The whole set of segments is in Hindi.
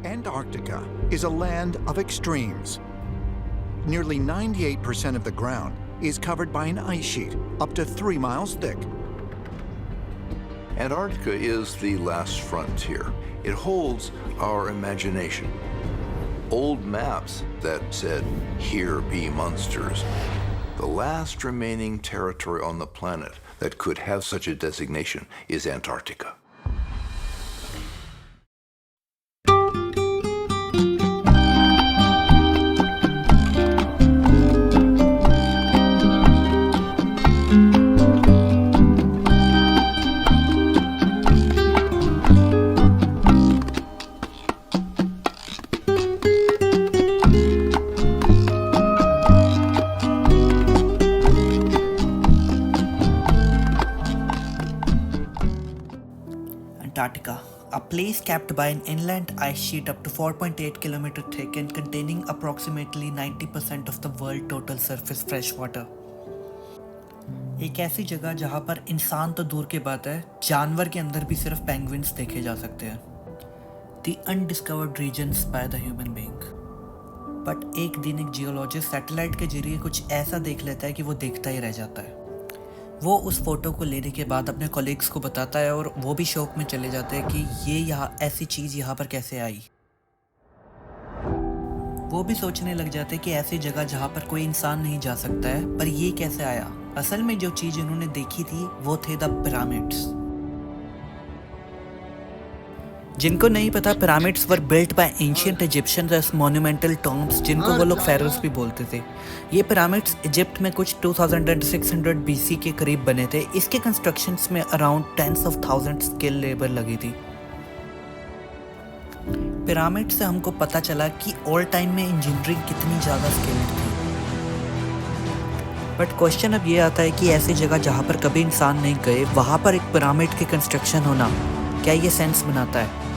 Antarctica is a land of extremes. Nearly 98% of the ground is covered by an ice sheet up to 3 miles thick. Antarctica is the last frontier. It holds our imagination. Old maps that said, "Here be monsters." The last remaining territory on the planet that could have such a designation is Antarctica. Antarctica, a place capped by an inland ice sheet up to 4.8 km thick and containing approximately 90% of the world total surface fresh water. एक ऐसी जगह जहां पर इंसान तो दूर की बात है, जानवर के अंदर भी सिर्फ पेंगुइन्स देखे जा सकते हैं. The undiscovered regions by the human being. But एक दिन एक जियोलॉजिस्ट सैटेलाइट के जरिए कुछ ऐसा देख लेता है कि वो देखता ही रह जाता है. वो उस फोटो को लेने के बाद अपने कॉलीग्स को बताता है और वो भी शौक में चले जाते हैं कि ये यहाँ ऐसी चीज़ यहाँ पर कैसे आई. वो भी सोचने लग जाते हैं कि ऐसी जगह जहाँ पर कोई इंसान नहीं जा सकता है, पर ये कैसे आया. असल में जो चीज़ इन्होंने देखी थी वो थे द पिरामिड्स. जिनको नहीं पता, pyramids were built by ancient Egyptians as monumental tombs, जिनको वो लोग फेरोस भी बोलते थे. ये पिरामिड्स इजिप्ट में कुछ 2600 बीसी के करीब बने थे. इसके कंस्ट्रक्शंस में around tens of thousand skill labour लगी थी. पिरामिड से हमको पता चला कि ओल्ड टाइम में इंजीनियरिंग कितनी ज़्यादा स्किल्ड थी. बट क्वेश्चन अब ये आता है कि ऐसी जगह जहाँ पर कभी इंसान नहीं गए, वहाँ पर एक पिरामिड की कंस्ट्रक्शन होना, क्या ये सेंस बनाता है.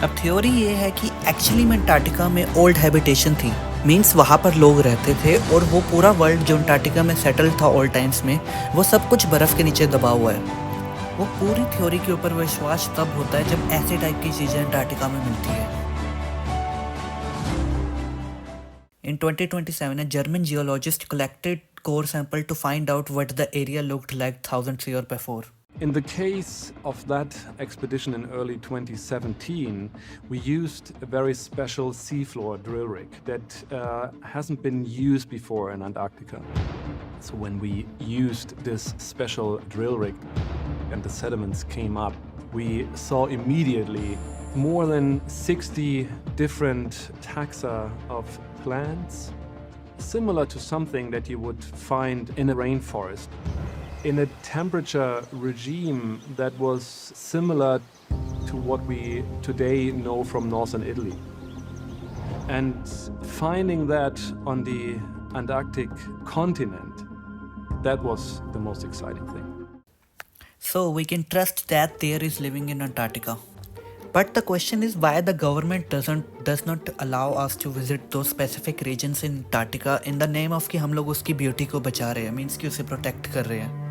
अब थ्योरी ये है कि एक्चुअली में अंटार्कटिका में ओल्ड हैबिटेशन थी, मींस वहाँ पर लोग रहते थे और वो पूरा वर्ल्ड जो अंटार्कटिका में सेटल था ओल्ड टाइम्स में, वो सब कुछ बर्फ़ के नीचे दबा हुआ है. वो पूरी थ्योरी के ऊपर विश्वास तब होता है जब ऐसे टाइप की चीज़ें अंटार्कटिका में मिलती है. In 2027, a German geologist collected core sample to find out what the area looked like thousands of years before. In the case of that expedition in early 2017, we used a very special seafloor drill rig that hasn't been used before in Antarctica. So when we used this special drill rig and the sediments came up, we saw immediately more than 60 different taxa of plants, similar to something that you would find in a rainforest, in a temperature regime that was similar to what we today know from northern Italy. And finding that on the Antarctic continent, that was the most exciting thing. So we can trust that there is living in Antarctica. But the question is why the government does not allow us to visit those specific regions in Antarctica in the name of कि हम लोग उसकी ब्यूटी को बचा रहे हैं, मीन्स कि उसे प्रोटेक्ट कर रहे हैं.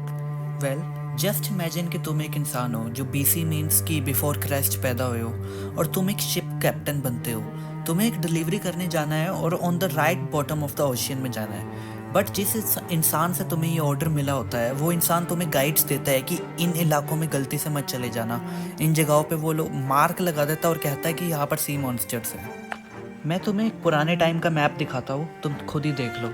वेल, जस्ट इमेजिन कि तुम एक इंसान हो जो BC मीन्स कि बिफोर क्राइस्ट पैदा हुए हो, और तुम एक शिप कैप्टन बनते हो. तुम्हें एक डिलीवरी करने जाना है और on the right bottom of the ocean में जाना है. बट जिस इंसान से तुम्हें ये ऑर्डर मिला होता है, वो इंसान तुम्हें गाइड्स देता है कि इन इलाकों में गलती से मत चले जाना, इन जगहों पे वो लोग मार्क लगा देता है और कहता है कि यहाँ पर सी मॉन्स्टर्स हैं. मैं तुम्हें एक पुराने टाइम का मैप दिखाता हूँ, तुम खुद ही देख लो.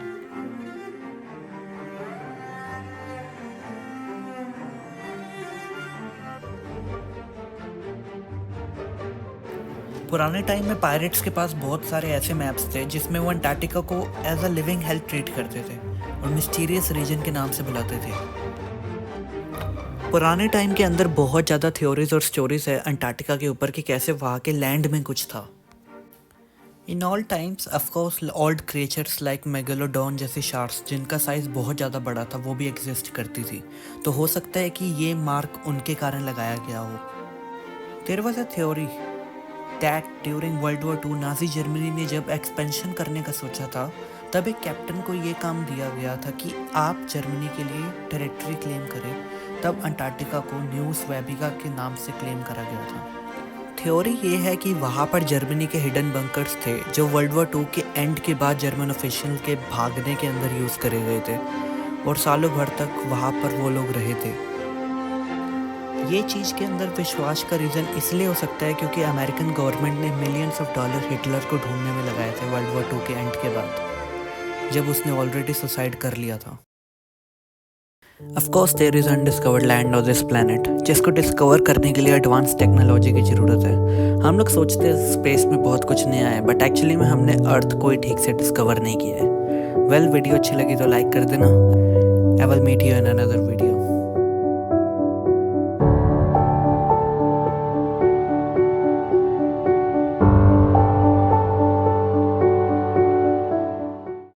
पुराने टाइम में पायरेट्स के पास बहुत सारे ऐसे मैप्स थे जिसमें वो अंटार्कटिका को as a living hell treat करते थे और मिस्टीरियस रीजन के नाम से बुलाते थे. पुराने टाइम के अंदर बहुत ज़्यादा थ्योरीज और स्टोरीज है अंटार्कटिका के ऊपर कि कैसे वहाँ के लैंड में कुछ था. In all times of course old creatures like megalodon जैसे शार्क्स जिनका साइज़ बहुत ज़्यादा बड़ा था वो भी एग्जिस्ट करती थी. तो हो सकता है कि ये मार्क उनके कारण लगाया गया हो. There was a theory that during World War 2 Nazi Germany ने जब एक्सपेंशन करने का सोचा था, तब एक कैप्टन को ये काम दिया गया था कि आप जर्मनी के लिए टेरिटरी क्लेम करें. तब अंटार्कटिका को न्यू स्वेबिका के नाम से क्लेम करा गया था. थ्योरी ये है कि वहाँ पर जर्मनी के हिडन बंकर्स थे जो वर्ल्ड वॉर 2 के एंड के बाद जर्मन ऑफिशियल के भागने के अंदर यूज़ करे गए थे और सालों भर तक वहाँ पर वो लोग रहे थे। ये चीज़ के अंदर विश्वास का रीज़न इसलिए हो सकता है क्योंकि अमेरिकन गवर्नमेंट ने मिलियंस ऑफ डॉलर हिटलर को ढूंढने में लगाए थे वर्ल्ड वॉर 2 के एंड के बाद, जब उसने ऑलरेडी सुसाइड कर लिया था। Of course there is undiscovered land on this planet, जिसको डिस्कवर करने के लिए एडवांस टेक्नोलॉजी की ज़रूरत है। हम लोग सोचते हैं स्पेस में बहुत कुछ नया है, बट एक्चुअली में हमने अर्थ को ही ठीक से डिस्कवर नहीं किया है। वेल, वीडियो अच्छी लगी तो लाइक कर देना। I will meet you in another video.